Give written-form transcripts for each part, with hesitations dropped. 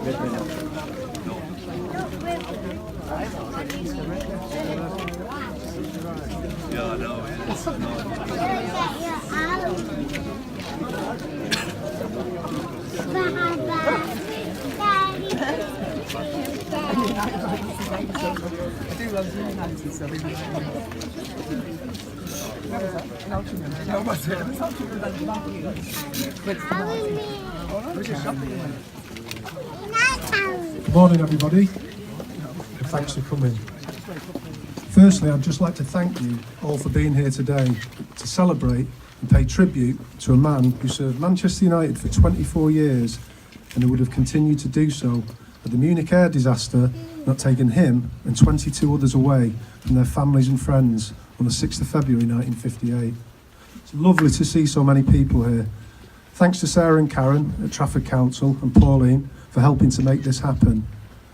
Yeah, I know. Good morning, everybody. Thanks for coming. Firstly, I'd just like to thank you all for being here today to celebrate and pay tribute to a man who served Manchester United for 24 years and who would have continued to do so had the Munich air disaster not taken him and 22 others away from their families and friends on the 6th of February 1958. It's lovely to see so many people here. Thanks to Sarah and Karen at Trafford Council and Pauline for helping to make this happen,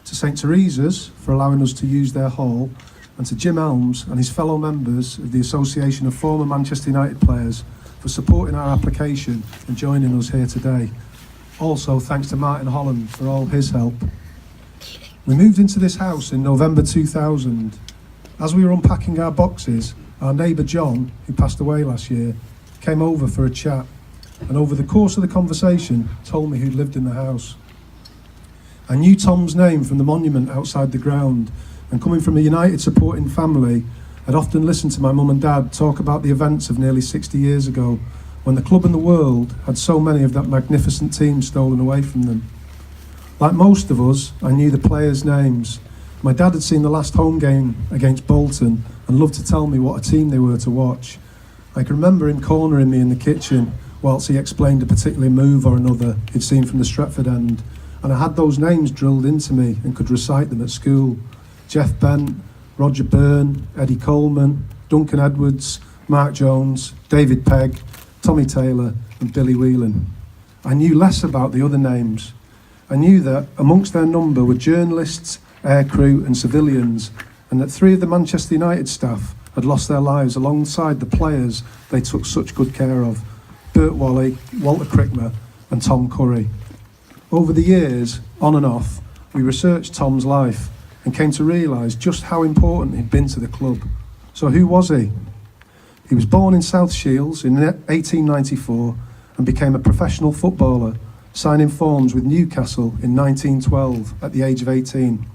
to St Teresa's for allowing us to use their hall, and to Jim Elms and his fellow members of the Association of Former Manchester United Players for supporting our application and joining us here today. Also thanks to Martin Holland for all his help. We moved into this house in November 2000. As we were unpacking our boxes, our neighbour John, who passed away last year, came over for a chat, and over the course of the conversation told me who'd lived in the house. I knew Tom's name from the monument outside the ground, and coming from a United supporting family, I'd often listened to my mum and dad talk about the events of nearly 60 years ago, when the club and the world had so many of that magnificent team stolen away from them. Like most of us, I knew the players' names. My dad had seen the last home game against Bolton and loved to tell me what a team they were to watch. I can remember him cornering me in the kitchen whilst he explained a particular move or another he'd seen from the Stretford end, and I had those names drilled into me and could recite them at school. Jeff Bent, Roger Byrne, Eddie Coleman, Duncan Edwards, Mark Jones, David Pegg, Tommy Taylor and Billy Whelan. I knew less about the other names. I knew that amongst their number were journalists, aircrew and civilians, and that 3 of the Manchester United staff had lost their lives alongside the players they took such good care of: Bert Wally, Walter Crickmer and Tom Curry. Over the years, on and off, we researched Tom's life and came to realise just how important he'd been to the club. So who was he? He was born in South Shields in 1894 and became a professional footballer, signing forms with Newcastle in 1912 at the age of 18.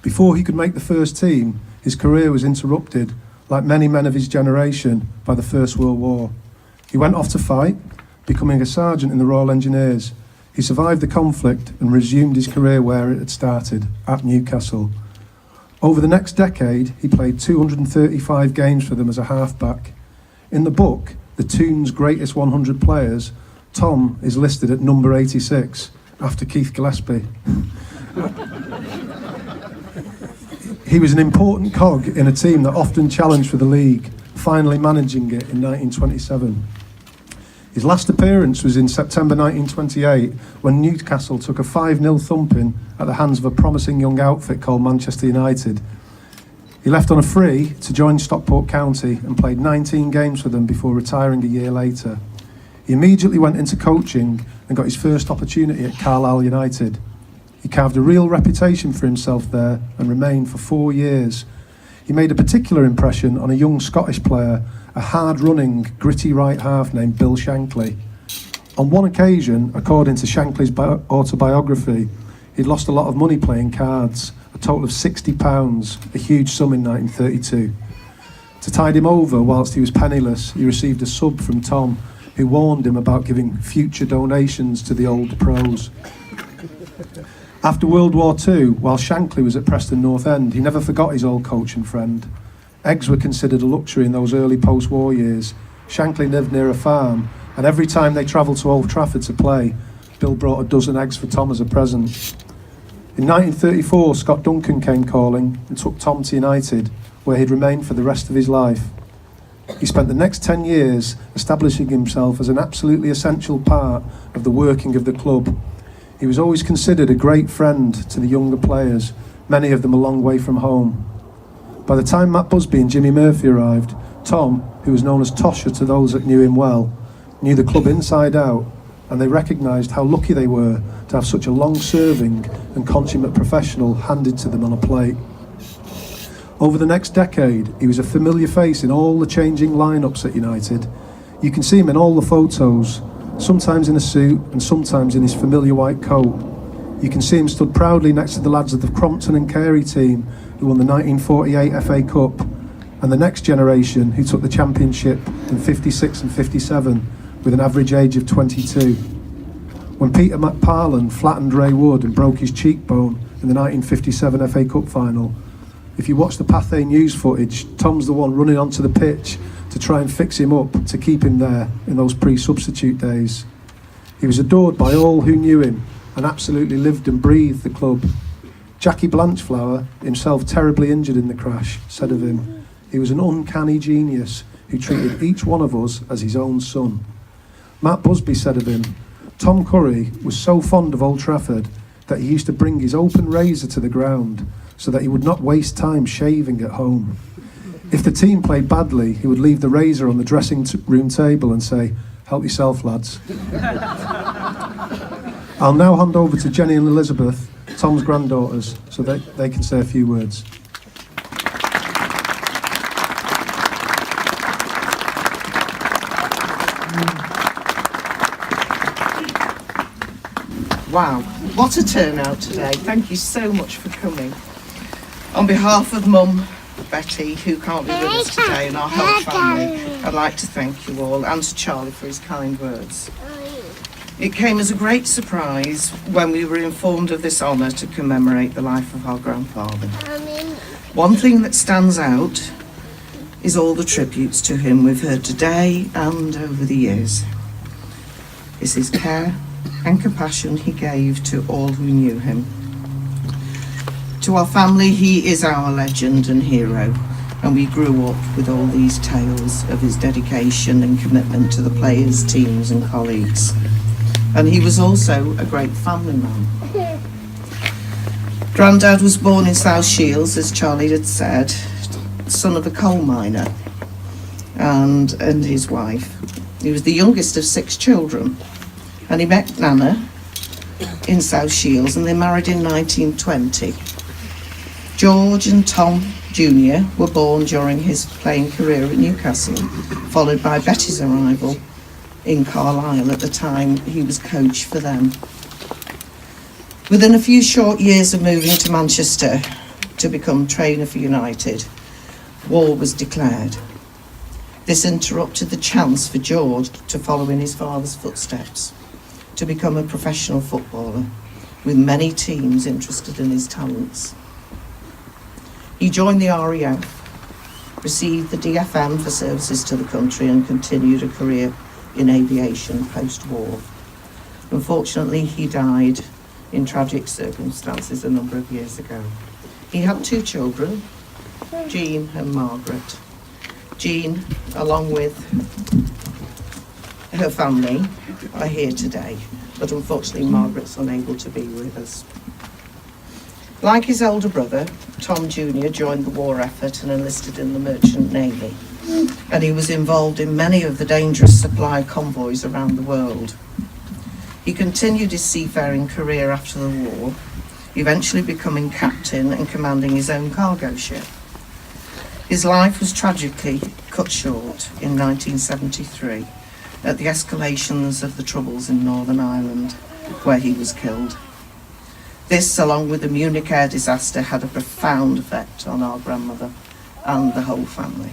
Before he could make the first team, his career was interrupted, like many men of his generation, by the First World War. He went off to fight, becoming a sergeant in the Royal Engineers. He survived the conflict and resumed his career where it had started, at Newcastle. Over the next decade, he played 235 games for them as a halfback. In the book, The Toon's Greatest 100 Players, Tom is listed at number 86, after Keith Gillespie. He was an important cog in a team that often challenged for the league, finally managing it in 1927. His last appearance was in September 1928, when Newcastle took a 5-0 thumping at the hands of a promising young outfit called Manchester United. He left on a free to join Stockport County and played 19 games for them before retiring a year later. He immediately went into coaching and got his first opportunity at Carlisle United. He carved a real reputation for himself there and remained for 4 years. He made a particular impression on a young Scottish player, a hard-running, gritty right half named Bill Shankly. On one occasion, according to Shankly's autobiography, he'd lost a lot of money playing cards, a total of £60, a huge sum in 1932. To tide him over whilst he was penniless, he received a sub from Tom, who warned him about giving future donations to the old pros. After World War II, while Shankly was at Preston North End, he never forgot his old coach and friend. Eggs were considered a luxury in those early post-war years. Shankly lived near a farm, and every time they travelled to Old Trafford to play, Bill brought a dozen eggs for Tom as a present. In 1934, Scott Duncan came calling and took Tom to United, where he'd remained for the rest of his life. He spent the next 10 years establishing himself as an absolutely essential part of the working of the club. He was always considered a great friend to the younger players, many of them a long way from home. By the time Matt Busby and Jimmy Murphy arrived, Tom, who was known as Tosher to those that knew him well, knew the club inside out and they recognised how lucky they were to have such a long-serving and consummate professional handed to them on a plate. Over the next decade, he was a familiar face in all the changing lineups at United. You can see him in all the photos, sometimes in a suit and sometimes in his familiar white coat. You can see him stood proudly next to the lads of the Crompton and Carey team who won the 1948 FA Cup, and the next generation who took the championship in 56 and 57 with an average age of 22. When Peter McParland flattened Ray Wood and broke his cheekbone in the 1957 FA Cup final, if you watch the Pathé News footage, Tom's the one running onto the pitch to try and fix him up, to keep him there in those pre-substitute days. He was adored by all who knew him and absolutely lived and breathed the club. Jackie Blanchflower, himself terribly injured in the crash, said of him, "He was an uncanny genius who treated each one of us as his own son." Matt Busby said of him, "Tom Curry was so fond of Old Trafford that he used to bring his open razor to the ground so that he would not waste time shaving at home. If the team played badly, he would leave the razor on the dressing room table and say, 'Help yourself, lads.'" I'll now hand over to Jenny and Elizabeth, Tom's granddaughters, so that they can say a few words. Wow, what a turnout today. Thank you so much for coming. On behalf of Mum, Betty, who can't be with us today, and our whole family, I'd like to thank you all, and to Charlie for his kind words. It came as a great surprise when we were informed of this honour to commemorate the life of our grandfather. One thing that stands out is all the tributes to him we've heard today and over the years. It's his care and compassion he gave to all who knew him. To our family, he is our legend and hero, and we grew up with all these tales of his dedication and commitment to the players, teams and colleagues. And he was also a great family man. Grandad was born in South Shields, as Charlie had said, son of a coal miner and his wife. He was the youngest of 6 children, and he met Nana in South Shields, and they married in 1920. George and Tom Jr. were born during his playing career at Newcastle, followed by Betty's arrival in Carlisle at the time he was coach for them. Within a few short years of moving to Manchester to become trainer for United, war was declared. This interrupted the chance for George to follow in his father's footsteps, to become a professional footballer, with many teams interested in his talents. He joined the RAF, received the DFM for services to the country, and continued a career in aviation post-war. Unfortunately, he died in tragic circumstances a number of years ago. He had 2 children, Jean and Margaret. Jean, along with her family, are here today, but unfortunately Margaret's unable to be with us. Like his older brother, Tom Jr. joined the war effort and enlisted in the Merchant Navy, and he was involved in many of the dangerous supply convoys around the world. He continued his seafaring career after the war, eventually becoming captain and commanding his own cargo ship. His life was tragically cut short in 1973 at the escalations of the Troubles in Northern Ireland, where he was killed. This, along with the Munich air disaster, had a profound effect on our grandmother and the whole family.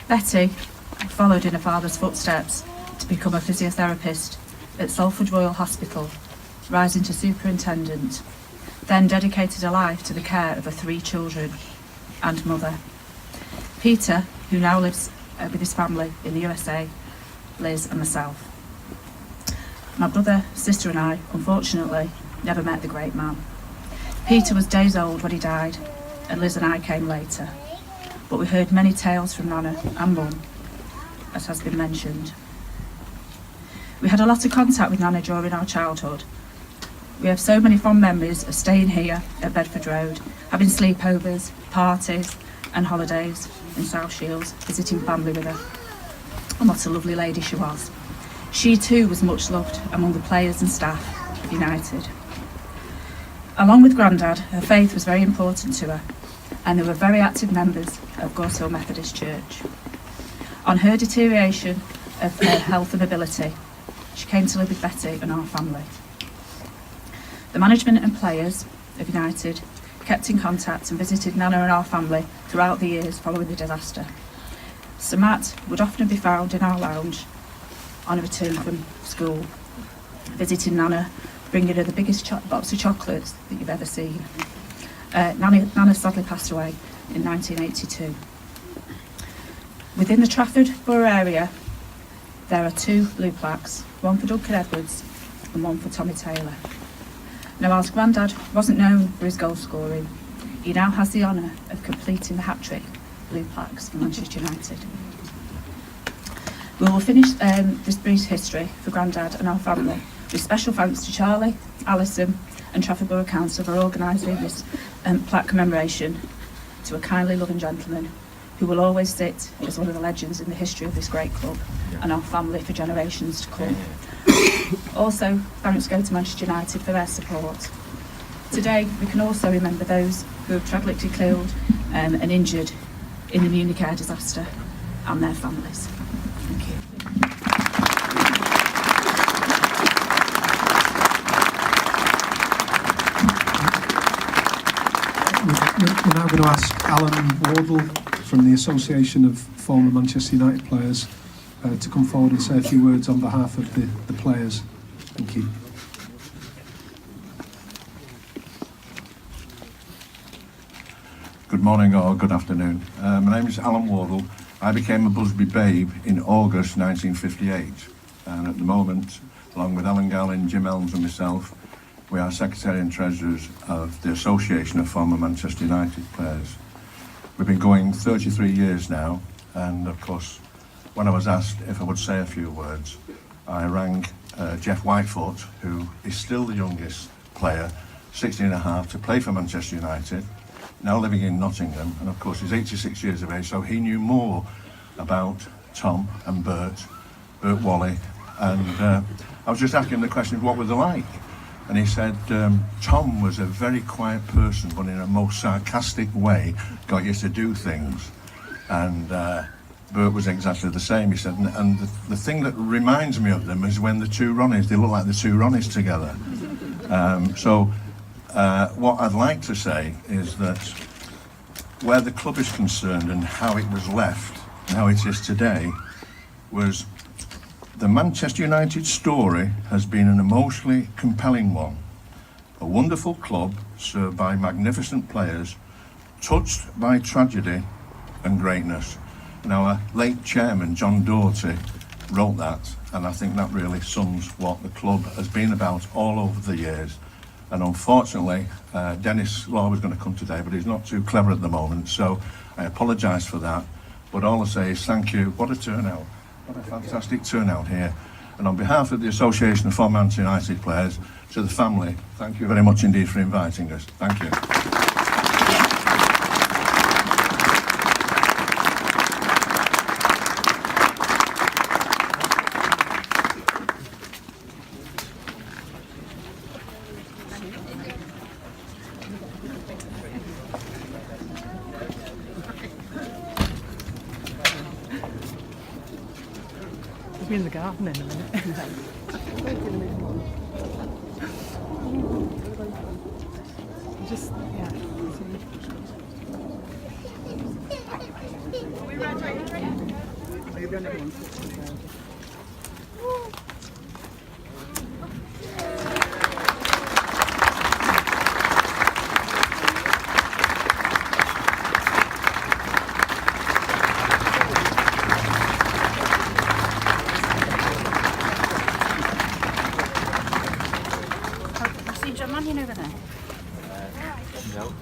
Betty followed in her father's footsteps to become a physiotherapist at Salford Royal Hospital, rising to superintendent, then dedicated her life to the care of her 3 children and mother. Peter, who now lives with his family in the USA, Liz and myself. My brother, sister and I, unfortunately, never met the great man. Peter was days old when he died, and Liz and I came later. But we heard many tales from Nana and Mum, as has been mentioned. We had a lot of contact with Nana during our childhood. We have so many fond memories of staying here at Bedford Road, having sleepovers, parties and holidays in South Shields, visiting family with her. and what a lovely lady she was. She too was much loved among the players and staff of United. Along with Grandad, her faith was very important to her, and they were very active members of Gorse Hill Methodist Church. On her deterioration of her health and ability, she came to live with Betty and our family. The management and players of United kept in contact and visited Nana and our family throughout the years following the disaster. Sir Matt would often be found in our lounge on a return from school, visiting Nana, bringing her the biggest box of chocolates that you've ever seen. Nana sadly passed away in 1982. Within the Trafford Borough area, there are 2 blue plaques, one for Duncan Edwards and one for Tommy Taylor. Now, whilst Grandad wasn't known for his goal scoring, he now has the honour of completing the hat-trick blue plaques for Manchester United. We will finish this brief history for Grandad and our family with special thanks to Charlie, Alison and Trafford Borough Council for organising this plaque commemoration to a kindly loving gentleman who will always sit as one of the legends in the history of this great club and our family for generations to come. Also, thanks go to Manchester United for their support. Today, we can also remember those who have tragically killed and injured in the Munich air disaster and their families. Thank you. We're now going to ask Alan Wardle from the Association of Former Manchester United Players to come forward and say a few words on behalf of the players. Thank you. Good morning or good afternoon. My name is Alan Wardle. I became a Busby Babe in August 1958, and at the moment, along with Alan Gowling, Jim Elms and myself, we are Secretary and Treasurers of the Association of Former Manchester United Players. We've been going 33 years now, and of course, when I was asked if I would say a few words, I rang Jeff Whitefoot, who is still the youngest player, 16 and a half, to play for Manchester United, now living in Nottingham, and of course he's 86 years of age, so he knew more about Tom and Bert Wally, and I was just asking the question, what were they like? And he said, Tom was a very quiet person, but in a most sarcastic way, got you to do things. And Bert was exactly the same, he said. And the thing that reminds me of them is when the 2 Ronnies, they look like the 2 Ronnies together. What I'd like to say is that where the club is concerned and how it was left, and how it is today, was the Manchester United story has been an emotionally compelling one. A wonderful club served by magnificent players, touched by tragedy and greatness. Now, our late chairman, John Doherty, wrote that, and I think that really sums what the club has been about all over the years. And unfortunately, Dennis Law was going to come today, but he's not too clever at the moment, so I apologise for that. But all I say is thank you. What a turnout. What a fantastic turnout here. And on behalf of the Association of Former Manchester United Players, to the family, thank you very much indeed for inviting us. Thank you. We'll be in the garden in a minute. Just, yeah. Are we ready? Are you going to See John Mannion over there? No.